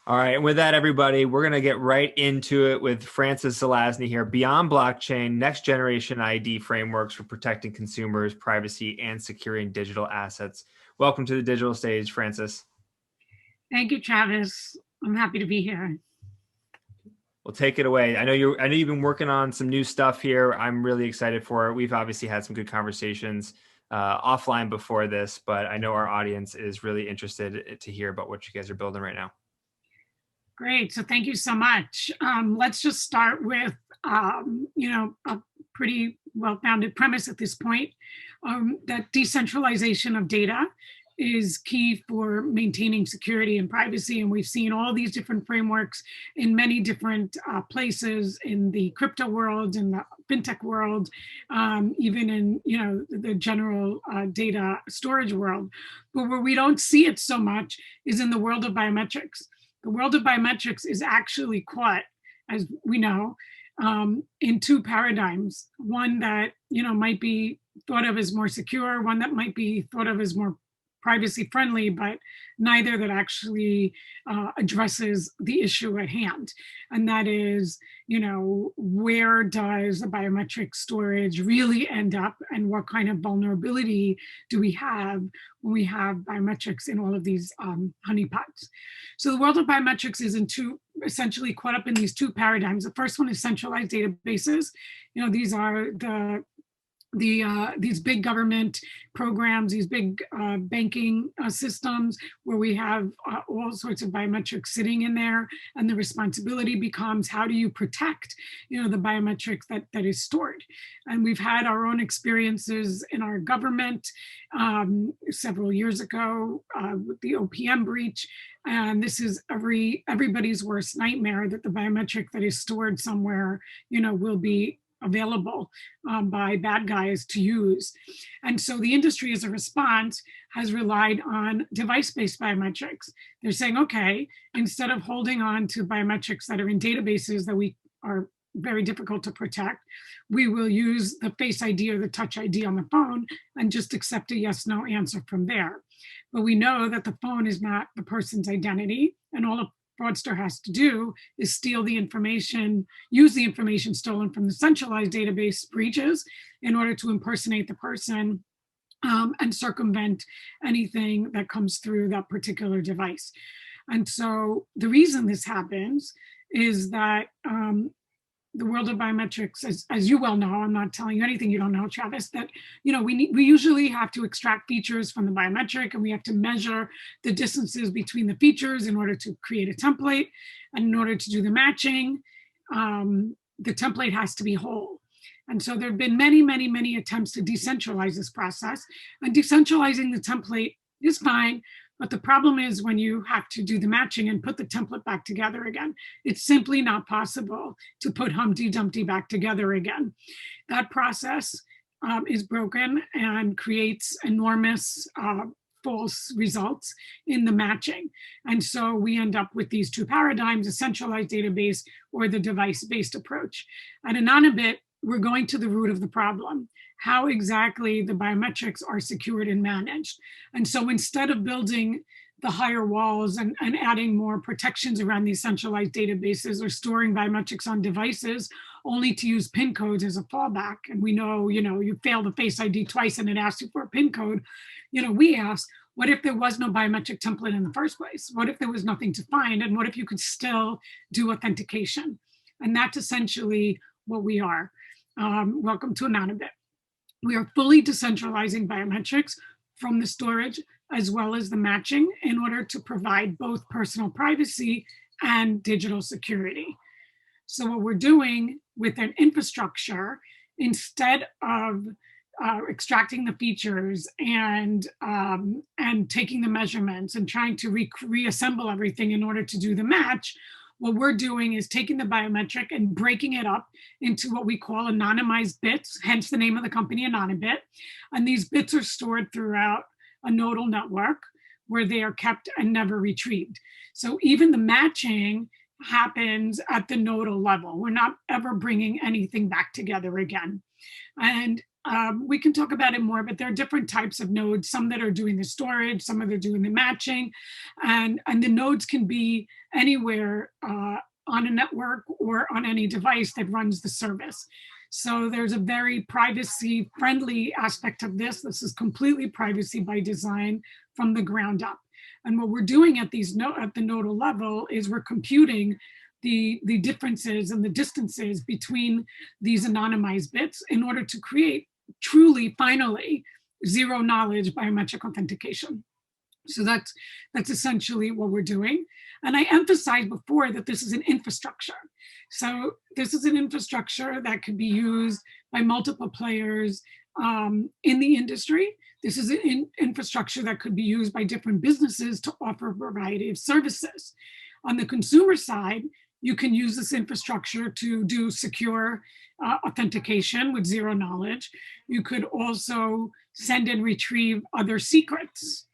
All right, and with that, everybody, we're going to get right into it with Francis Zelazny here. Beyond blockchain, next generation ID frameworks for protecting consumers, privacy, and securing digital assets. Welcome to the digital stage, Francis. Thank you, Travis. I'm happy to be here. Well, take it away. I know you've been working on some new stuff here. I'm really excited for it. We've obviously had some good conversations offline before this, but I know our audience is really interested to hear about what you guys are building right now. Great. So thank you so much. Let's just start with, a pretty well-founded premise at this point, that decentralization of data is key for maintaining security and privacy. And we've seen all these different frameworks in many different places in the crypto world, in the fintech world, even in the general data storage world. But where we don't see it so much is in the world of biometrics. The world of biometrics is actually caught, as we know, in two paradigms. One that might be thought of as more secure, one that might be thought of as more privacy friendly, but neither that actually addresses the issue at hand. And that is, where does the biometric storage really end up, and what kind of vulnerability do we have when we have biometrics in all of these honeypots? So the world of biometrics is essentially caught up in these two paradigms. The first one is centralized databases. These are these big government programs, these big banking systems where we have all sorts of biometrics sitting in there, and the responsibility becomes, how do you protect the biometrics that is stored? And we've had our own experiences in our government several years ago with the OPM breach. And this is everybody's worst nightmare, that the biometric that is stored somewhere will be available by bad guys to use. And so the industry, as a response, has relied on device-based biometrics. They're saying, okay, instead of holding on to biometrics that are in databases that we are very difficult to protect, we will use the Face ID or the Touch ID on the phone and just accept a yes/no answer from there. But we know that the phone is not the person's identity, and all a fraudster has to do is steal the information, use the information stolen from the centralized database breaches in order to impersonate the person and circumvent anything that comes through that particular device. And so the reason this happens is that the world of biometrics, as you well know, I'm not telling you anything you don't know, Travis, that we usually have to extract features from the biometric, and we have to measure the distances between the features in order to create a template. And in order to do the matching, the template has to be whole. And so there have been many, many, many attempts to decentralize this process. And decentralizing the template is fine. But the problem is when you have to do the matching and put the template back together again. It's simply not possible to put Humpty Dumpty back together again. That process is broken and creates enormous false results in the matching. And so we end up with these two paradigms, a centralized database or the device-based approach. At Anonybit, we're going to the root of the problem, how exactly the biometrics are secured and managed. And so instead of building the higher walls and adding more protections around these centralized databases, or storing biometrics on devices only to use PIN codes as a fallback, and we know, you fail the Face ID twice and it asks you for a PIN code, we ask, what if there was no biometric template in the first place? What if there was nothing to find? And what if you could still do authentication? And that's essentially what we are. Welcome to Anonybit. We are fully decentralizing biometrics from the storage as well as the matching in order to provide both personal privacy and digital security. So what we're doing with an infrastructure, instead of extracting the features and taking the measurements and trying to reassemble everything in order to do the match, what we're doing is taking the biometric and breaking it up into what we call anonymized bits, hence the name of the company, Anonybit. And these bits are stored throughout a nodal network where they are kept and never retrieved. So even the matching happens at the nodal level. We're not ever bringing anything back together again. And we can talk about it more, but there are different types of nodes, some that are doing the storage, some that are doing the matching, and the nodes can be anywhere on a network or on any device that runs the service. So there's a very privacy friendly aspect of this. This is completely privacy by design from the ground up. And what we're doing at the nodal level is we're computing the differences and the distances between these anonymized bits in order to create truly, finally, zero knowledge biometric authentication. So that's essentially what we're doing. And I emphasized before that this is an infrastructure. So this is an infrastructure that could be used by multiple players in the industry. This is an infrastructure that could be used by different businesses to offer a variety of services. On the consumer side, you can use this infrastructure to do secure authentication with zero knowledge. You could also send and retrieve other secrets.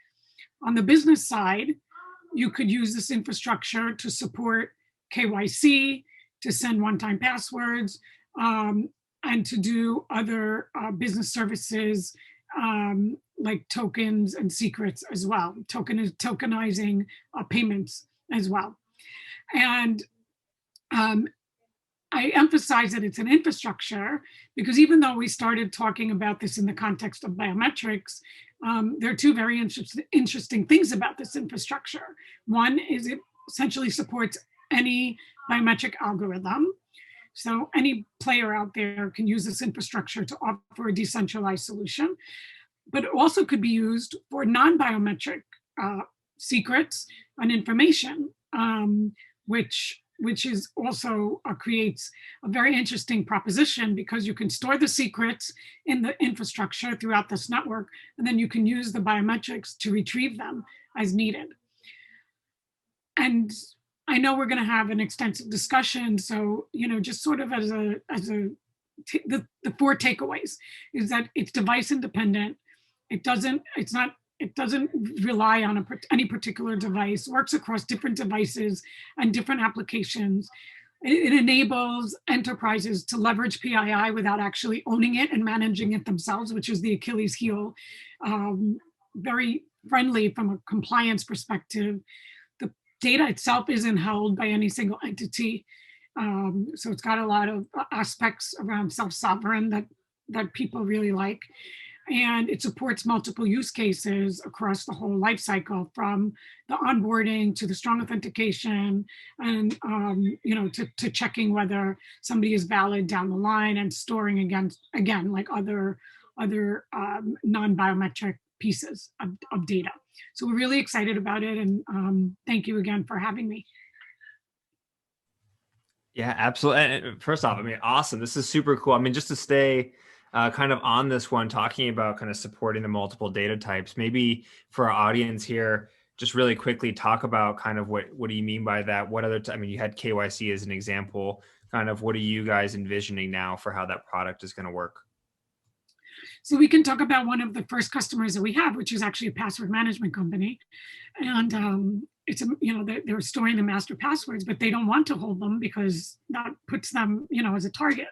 On the business side, you could use this infrastructure to support KYC, to send one-time passwords, and to do other business services like tokens and secrets as well, tokenizing payments as well. And I emphasize that it's an infrastructure because even though we started talking about this in the context of biometrics, there are two very interesting things about this infrastructure. One is it essentially supports any biometric algorithm. So any player out there can use this infrastructure to offer a decentralized solution, but it also could be used for non-biometric secrets and information, which is also creates a very interesting proposition because you can store the secrets in the infrastructure throughout this network, and then you can use the biometrics to retrieve them as needed. And I know we're going to have an extensive discussion, so just sort of as the four takeaways is that it's device independent. It doesn't rely on any particular device, works across different devices and different applications. It enables enterprises to leverage PII without actually owning it and managing it themselves, which is the Achilles heel. Very friendly from a compliance perspective. The data itself isn't held by any single entity. So it's got a lot of aspects around self-sovereign that people really like. And it supports multiple use cases across the whole life cycle, from the onboarding to the strong authentication and to checking whether somebody is valid down the line and storing again like other non-biometric pieces of data. So we're really excited about it, and thank you again for having me. Yeah, absolutely. And first off, I mean, awesome. This is super cool. I mean, just to stay kind of on this one, talking about kind of supporting the multiple data types, maybe for our audience here, just really quickly talk about kind of what do you mean by that? What other, I mean, you had KYC as an example, kind of what are you guys envisioning now for how that product is going to work? So we can talk about one of the first customers that we have, which is actually a password management company. And it's, they're storing the master passwords, but they don't want to hold them because that puts them, as a target.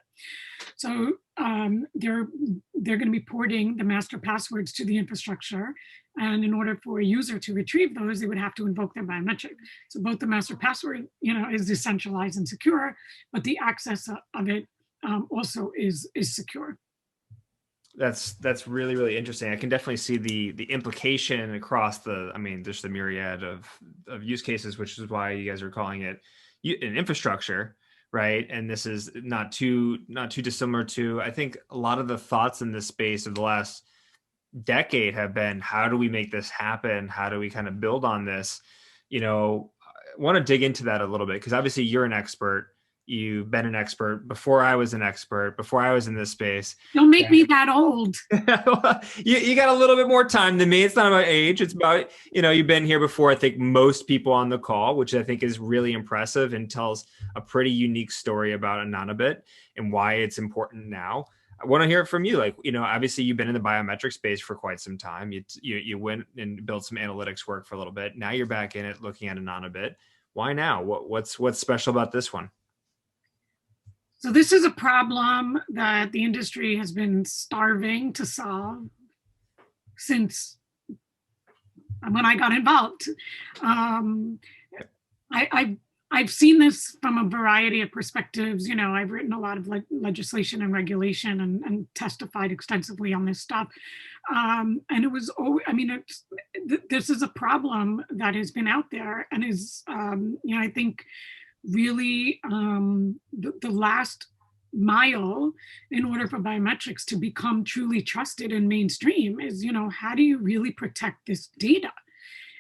So they're going to be porting the master passwords to the infrastructure. And in order for a user to retrieve those, they would have to invoke their biometric. So both the master password, is decentralized and secure, but the access of it also is secure. That's really, really interesting. I can definitely see the implication across there's the myriad of use cases, which is why you guys are calling it an infrastructure, right? And this is not too dissimilar to, I think, a lot of the thoughts in this space of the last decade have been, how do we make this happen? How do we kind of build on this? I want to dig into that a little bit, because obviously you're an expert. You've been an expert before I was an expert, before I was in this space. Don't make me that old. you got a little bit more time than me. It's not about age. It's about, you've been here before, I think, most people on the call, which I think is really impressive and tells a pretty unique story about Anonybit and why it's important now. I want to hear it from you. Like, obviously you've been in the biometric space for quite some time. You went and built some analytics work for a little bit. Now you're back in it looking at Anonybit. Why now? What's special about this one? So this is a problem that the industry has been starving to solve since when I got involved. Um, I, I've seen this from a variety of perspectives. You know, I've written a lot of legislation and regulation and testified extensively on this stuff. And it was, I mean, this is a problem that has been out there and is, you know, I think really the last mile in order for biometrics to become truly trusted and mainstream is, you know, how do you really protect this data?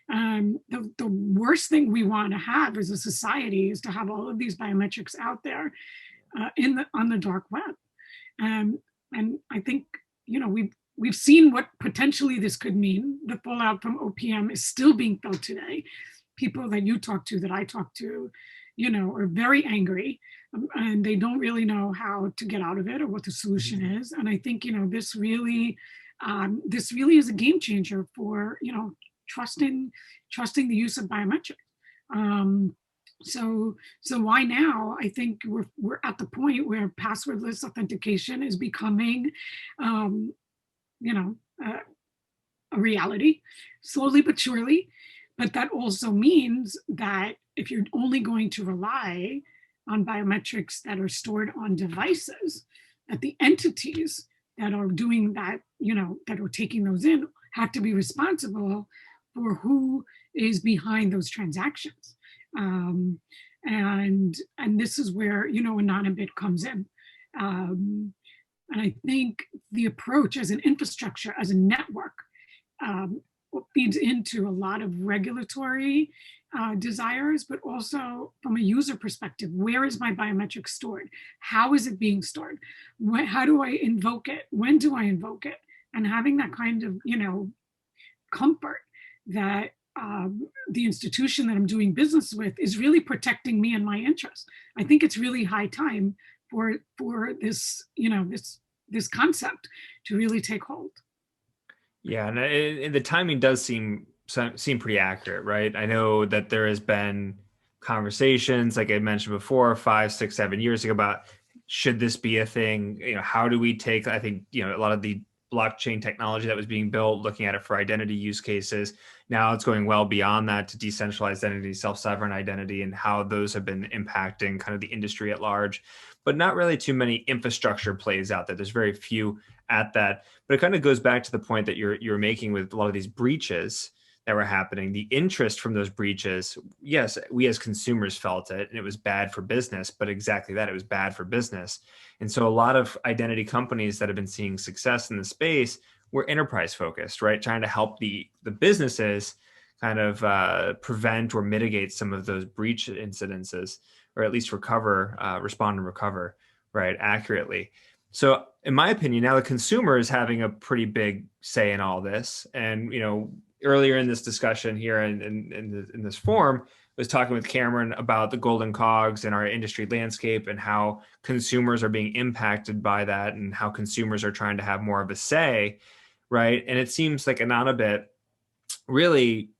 The worst thing we want to have as a society is to have all of these biometrics out there on the dark web. And I think, you know, we've seen what potentially this could mean. The fallout from OPM is still being felt today. People that you talk to, that I talk to, you know, are very angry, and they don't really know how to get out of it or what the solution is. And I think, you know, this really is a game changer for, you know, trusting the use of biometrics. So why now? I think we're at the point where passwordless authentication is becoming, you know, a reality, slowly but surely. But that also means that if you're only going to rely on biometrics that are stored on devices, that the entities that are doing that, you know, that are taking those in have to be responsible for who is behind those transactions. And this is where, you know, Anonybit comes in. And I think the approach as an infrastructure, as a network, feeds into a lot of regulatory desires, but also from a user perspective. Where is my biometric stored? How is it being stored? How do I invoke it? When do I invoke it? And having that kind of, you know, comfort that the institution that I'm doing business with is really protecting me and my interests. I think it's really high time for this, you know, this concept to really take hold. Yeah, and the timing does seem pretty accurate, right? I know that there has been conversations, like I mentioned before, 5, 6, 7 years ago about should this be a thing? You know, how do we take? I think, you know, a lot of the blockchain technology that was being built, looking at it for identity use cases. Now it's going well beyond that to decentralized identity, self-sovereign identity, and how those have been impacting kind of the industry at large. But not really too many infrastructure plays out there. There's very few at that. But it kind of goes back to the point that you're making with a lot of these breaches that were happening. The interest from those breaches, yes, we as consumers felt it, and it was bad for business. But exactly that, it was bad for business. And so a lot of identity companies that have been seeing success in the space were enterprise focused, right? Trying to help the businesses kind of prevent or mitigate some of those breach incidences, or at least respond and recover, right, accurately. So in my opinion, now the consumer is having a pretty big say in all this. And, you know, earlier in this discussion here in this forum, was talking with Cameron about the golden cogs in our industry landscape and how consumers are being impacted by that and how consumers are trying to have more of a say, right? And it seems like Anonybit really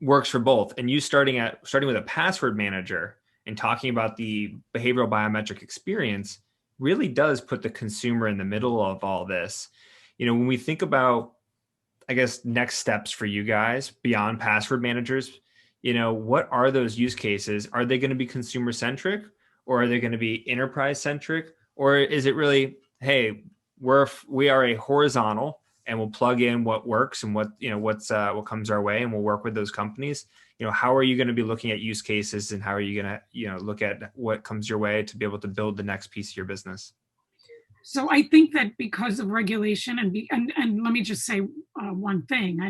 works for both. And you starting with a password manager and talking about the behavioral biometric experience really does put the consumer in the middle of all this. You know, when we think about, I guess, next steps for you guys beyond password managers, you know, what are those use cases? Are they going to be consumer centric, or are they going to be enterprise centric? Or is it really, hey, we are a horizontal and we'll plug in what works and what, you know, what comes our way, and we'll work with those companies. You know, how are you going to be looking at use cases, and how are you going to, you know, look at what comes your way to be able to build the next piece of your business? So I think that because of regulation and let me just say one thing.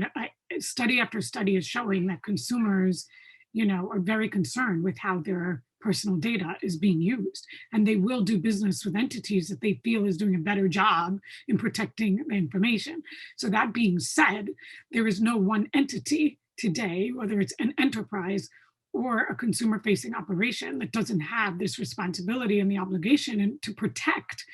Study after study is showing that consumers, you know, are very concerned with how their personal data is being used, and they will do business with entities that they feel is doing a better job in protecting the information. So that being said, there is no one entity today, whether it's an enterprise or a consumer facing operation, that doesn't have this responsibility and the obligation and to protect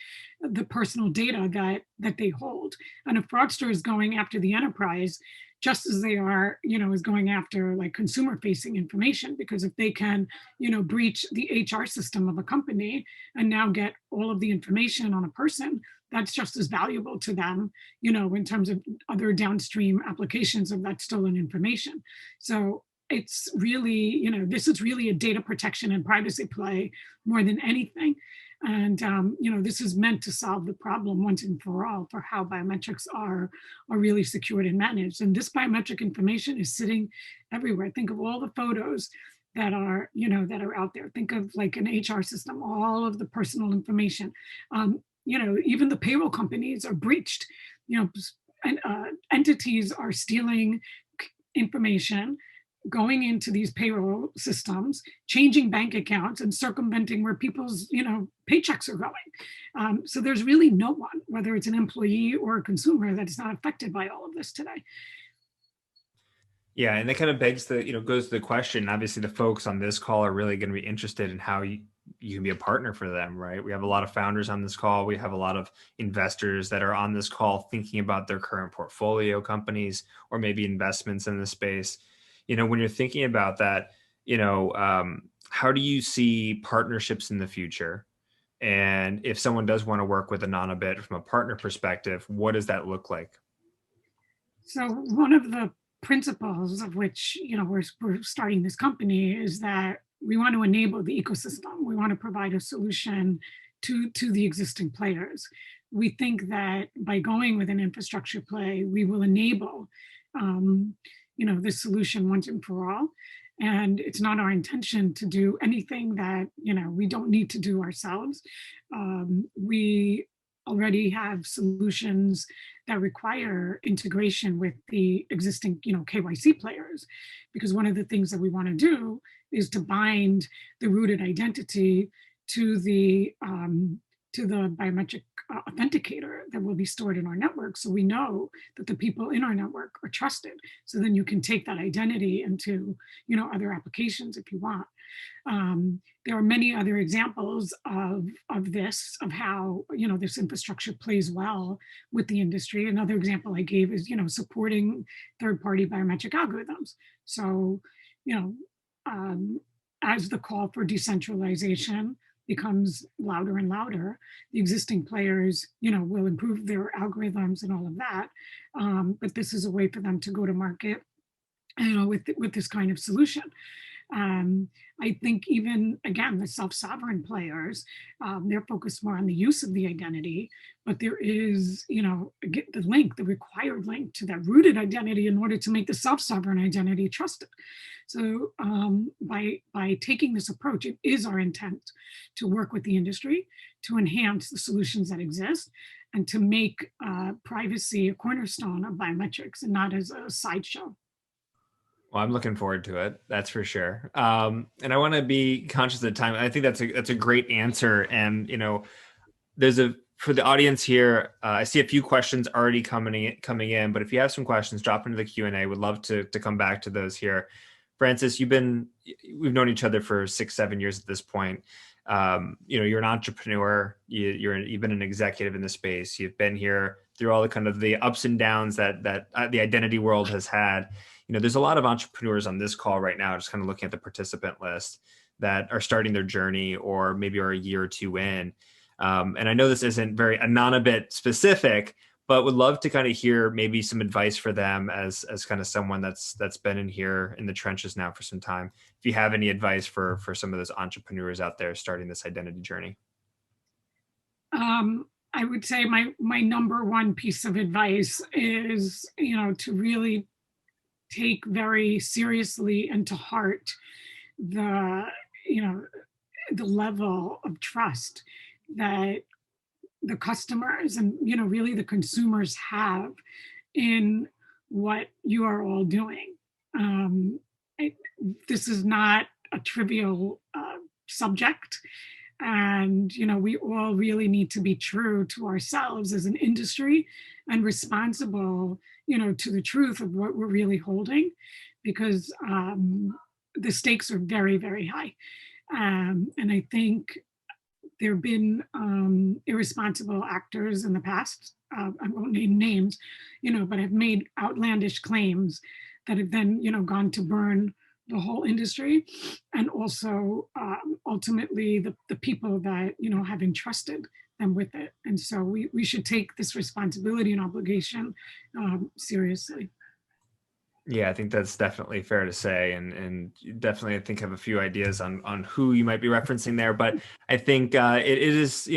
the personal data that they hold. And if fraudster is going after the enterprise just as they are, is going after like consumer facing information, because if they can, breach the HR system of a company and now get all of the information on a person, that's just as valuable to them, in terms of other downstream applications of that stolen information. So it's really, this is really a data protection and privacy play more than anything. And this is meant to solve the problem once and for all for how biometrics are really secured and managed. And this biometric information is sitting everywhere. Think of all the photos that are, that are out there. Think of like an HR system, all of the personal information. Even the payroll companies are breached. And entities are stealing information, going into these payroll systems, changing bank accounts, and circumventing where people's paychecks are going. So there's really no one, whether it's an employee or a consumer, that is not affected by all of this today. Yeah, and that kind of begs the, goes to the question. Obviously, the folks on this call are really going to be interested in how you can be a partner for them, right? We have a lot of founders on this call. We have a lot of investors that are on this call thinking about their current portfolio companies or maybe investments in the space. When you're thinking about that, how do you see partnerships in the future? And if someone does want to work with Anonybit from a partner perspective, what does that look like? So one of the principles of which we're starting this company is that we want to enable the ecosystem. We want to provide a solution to the existing players. We think that by going with an infrastructure play, we will enable this solution once and for all. And it's not our intention to do anything that we don't need to do ourselves. We already have solutions that require integration with the existing KYC players, because one of the things that we want to do is to bind the rooted identity to the biometric authenticator that will be stored in our network, so we know that the people in our network are trusted. So then you can take that identity into other applications if you want. There are many other examples of this, of how this infrastructure plays well with the industry. Another example I gave is supporting third-party biometric algorithms. So as the call for decentralization becomes louder and louder, the existing players will improve their algorithms and all of that. But this is a way for them to go to market with this kind of solution. I think even, again, the self-sovereign players, they're focused more on the use of the identity, but there is, the required link to that rooted identity in order to make the self-sovereign identity trusted. So by taking this approach, it is our intent to work with the industry to enhance the solutions that exist and to make privacy a cornerstone of biometrics and not as a sideshow. Well, I'm looking forward to it. That's for sure. And I want to be conscious of the time. I think that's a great answer. And there's for the audience here. I see a few questions already coming in. But if you have some questions, drop into the Q&A. Would love to come back to those here. Francis, we've known each other for 6-7 years at this point. You're an entrepreneur. You've been an executive in the space. You've been here through all the kind of the ups and downs that the identity world has had. There's a lot of entrepreneurs on this call right now, just kind of looking at the participant list, that are starting their journey or maybe are a year or two in. And I know this isn't very Anonybit specific, but would love to kind of hear maybe some advice for them as kind of someone that's been in here in the trenches now for some time. If you have any advice for some of those entrepreneurs out there starting this identity journey. I would say my number one piece of advice is, to really take very seriously and to heart the level of trust that the customers and really the consumers have in what you are all doing. This is not a trivial subject, and we all really need to be true to ourselves as an industry and responsible to the truth of what we're really holding, because the stakes are very, very high. And I think there have been irresponsible actors in the past. I won't name names, but have made outlandish claims that have then, gone to burn the whole industry, and also ultimately the people that, have entrusted them with it. And so we should take this responsibility and obligation seriously. Yeah, I think that's definitely fair to say, and definitely I think have a few ideas on who you might be referencing there. But I think it is,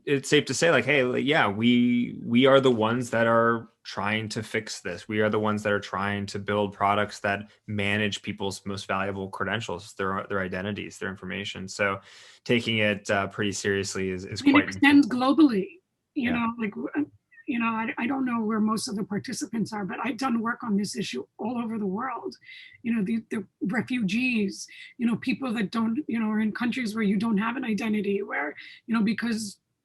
it's safe to say, like, hey, like, yeah, we are the ones that are trying to fix this. We are the ones that are trying to build products that manage people's most valuable credentials, their identities, their information. So taking it pretty seriously is It quite extends important. globally, Yeah. like, I don't know where most of the participants are, but I've done work on this issue all over the world. The refugees, people that don't, are in countries where you don't have an identity, where,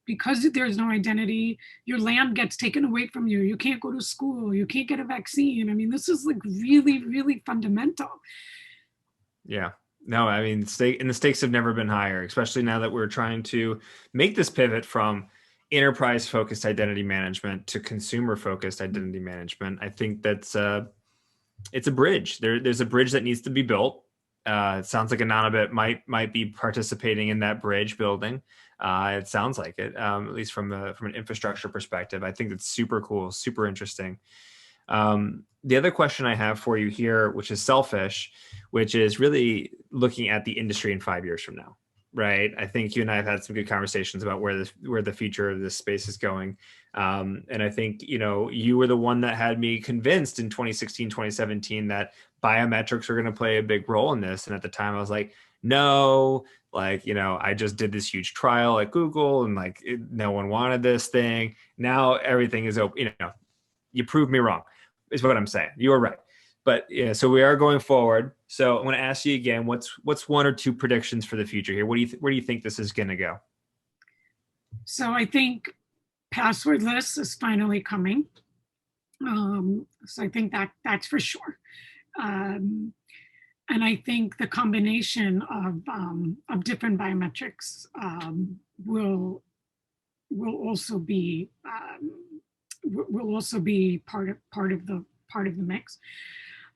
because there's no identity, your land gets taken away from you. You can't go to school. You can't get a vaccine. I mean, this is like really, really fundamental. Yeah. No, I mean, the stakes have never been higher, especially now that we're trying to make this pivot from enterprise focused identity management to consumer focused identity management. I think that's it's a bridge. There's a bridge that needs to be built. It sounds like Anonybit might be participating in that bridge building. It sounds like it, at least from an infrastructure perspective. I think that's super cool, super interesting. The other question I have for you here, which is selfish, which is really looking at the industry in 5 years from now, right? I think you and I have had some good conversations about where the future of this space is going. And I think, you were the one that had me convinced in 2016, 2017 that biometrics are going to play a big role in this. And at the time I was like, no, like, I just did this huge trial at Google and like no one wanted this thing. Now everything is open, you proved me wrong, is what I'm saying. You were right. But yeah, so we are going forward. So I'm going to ask you again, what's one or two predictions for the future here? Where do you think this is going to go? So I think passwordless is finally coming. So I think that's for sure. Um, and I think the combination of different biometrics will also be part of the mix.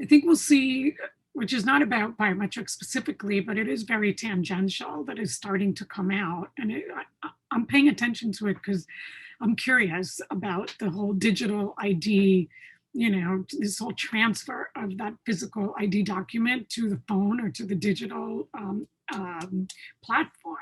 I think we'll see, which is not about biometrics specifically, but it is very tangential, that is starting to come out, and I'm paying attention to it because I'm curious about the whole digital ID, this whole transfer of that physical ID document to the phone or to the digital platform.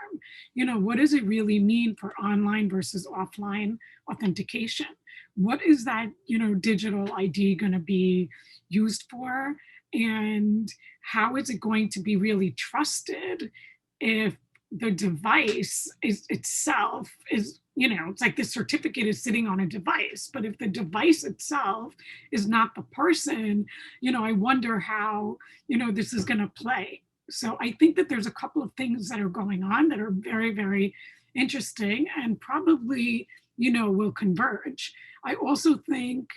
What does it really mean for online versus offline authentication? What is that, digital ID going to be used for? And how is it going to be really trusted if the device itself is, it's like the certificate is sitting on a device, but if the device itself is not the person, I wonder how, this is going to play. So I think that there's a couple of things that are going on that are very, very interesting and probably, will converge. I also think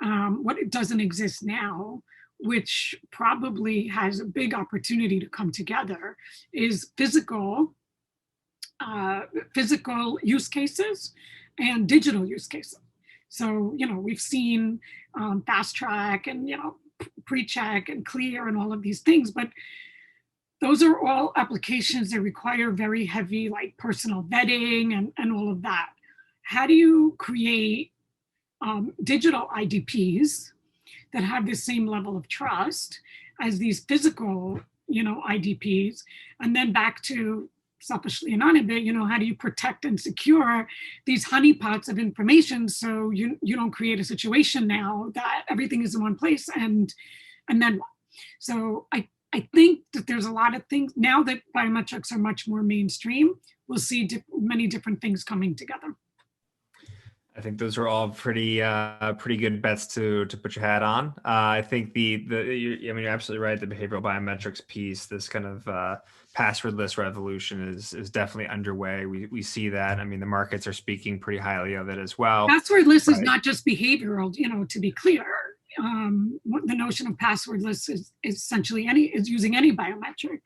what doesn't exist now, which probably has a big opportunity to come together, is physical use cases and digital use cases. So, we've seen fast track and, pre-check and clear and all of these things, but those are all applications that require very heavy, like, personal vetting and all of that. How do you create digital IDPs that have the same level of trust as these physical, IDPs? And then back to selfishly Anonybit, how do you protect and secure these honeypots of information so you don't create a situation now that everything is in one place and then what? So I think that there's a lot of things now that biometrics are much more mainstream. We'll see many different things coming together. I think those are all pretty good bets to put your hat on. I think you're absolutely right. The behavioral biometrics piece, this kind of passwordless revolution is definitely underway. We see that. I mean, the markets are speaking pretty highly of it as well. Passwordless is Right. not just behavioral, to be clear. the notion of passwordless is essentially is using any biometric.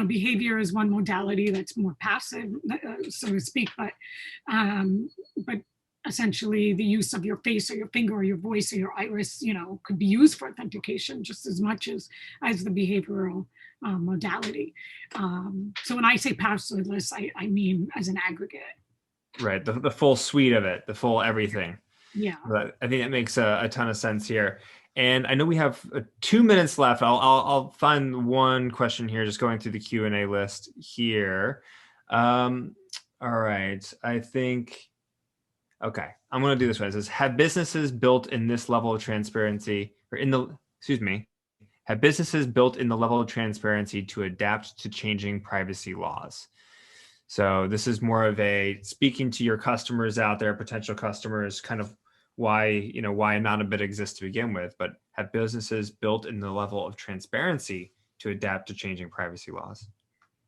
Behavior is one modality that's more passive, so to speak, but essentially the use of your face or your finger or your voice or your iris, could be used for authentication just as much as the behavioral modality. So when I say passwordless, I mean as an aggregate. Right. The full suite of it, the full everything. Yeah. But I think that makes a ton of sense here. And I know we have 2 minutes left. I'll find one question here, just going through the Q&A list here. All right. I think, okay, I'm going to do this way. It says, have businesses built in this level of transparency have businesses built in the level of transparency to adapt to changing privacy laws? So this is more of a speaking to your customers out there, potential customers, kind of why Anonybit exists to begin with, but have businesses built in the level of transparency to adapt to changing privacy laws?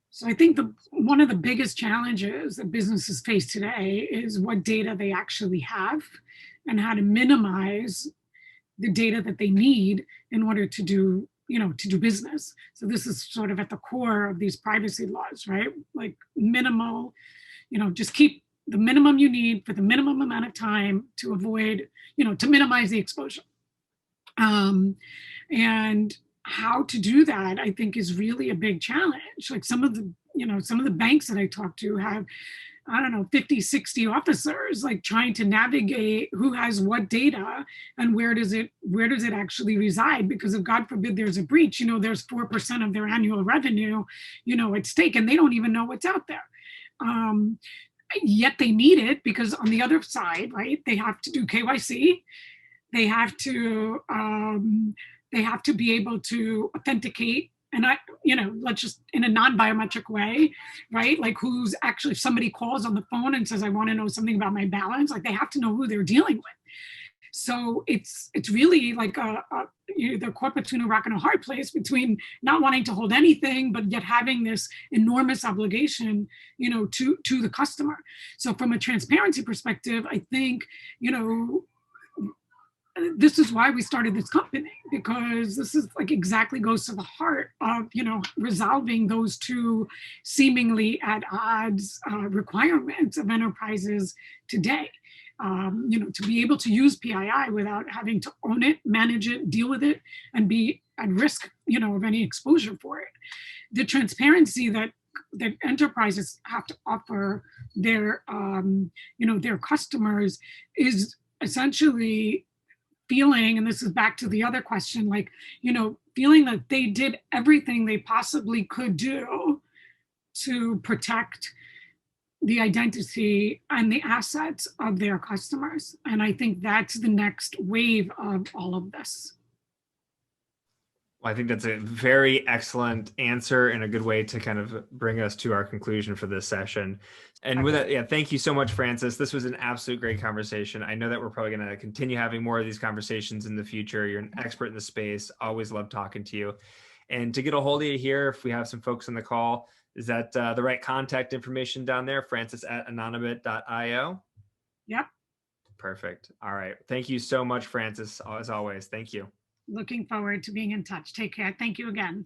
So I think one of the biggest challenges that businesses face today is what data they actually have and how to minimize the data that they need in order to do business. So this is sort of at the core of these privacy laws, right? Like minimal, just keep the minimum you need for the minimum amount of time to avoid, to minimize the exposure. And how to do that, I think, is really a big challenge. Like some of the banks that I talk to have, I don't know, 50, 60 officers like trying to navigate who has what data and where does it actually reside? Because if God forbid there's a breach, there's 4% of their annual revenue, at stake, and they don't even know what's out there. Yet they need it because on the other side, right, they have to do KYC. They have to be able to authenticate, and let's just in a non-biometric way, right? Like who's actually, if somebody calls on the phone and says, I want to know something about my balance, like they have to know who they're dealing with. So it's really like the caught between a rock and a hard place between not wanting to hold anything, but yet having this enormous obligation, to the customer. So from a transparency perspective, I think, this is why we started this company, because this is like exactly goes to the heart of resolving those two seemingly at odds requirements of enterprises today. To be able to use PII without having to own it, manage it, deal with it, and be at risk of any exposure for it. The transparency that enterprises have to offer their their customers is essentially feeling, and this is back to the other question, like, feeling that they did everything they possibly could do to protect the identity and the assets of their customers. And I think that's the next wave of all of this. Well, I think that's a very excellent answer and a good way to kind of bring us to our conclusion for this session. And with that, thank you so much, Francis. This was an absolute great conversation. I know that we're probably going to continue having more of these conversations in the future. You're an expert in the space. Always love talking to you. And to get a hold of you here, if we have some folks on the call, is that the right contact information down there? Francis@anonybit.io? Yep. Perfect. All right. Thank you so much, Francis, as always. Thank you. Looking forward to being in touch. Take care. Thank you again.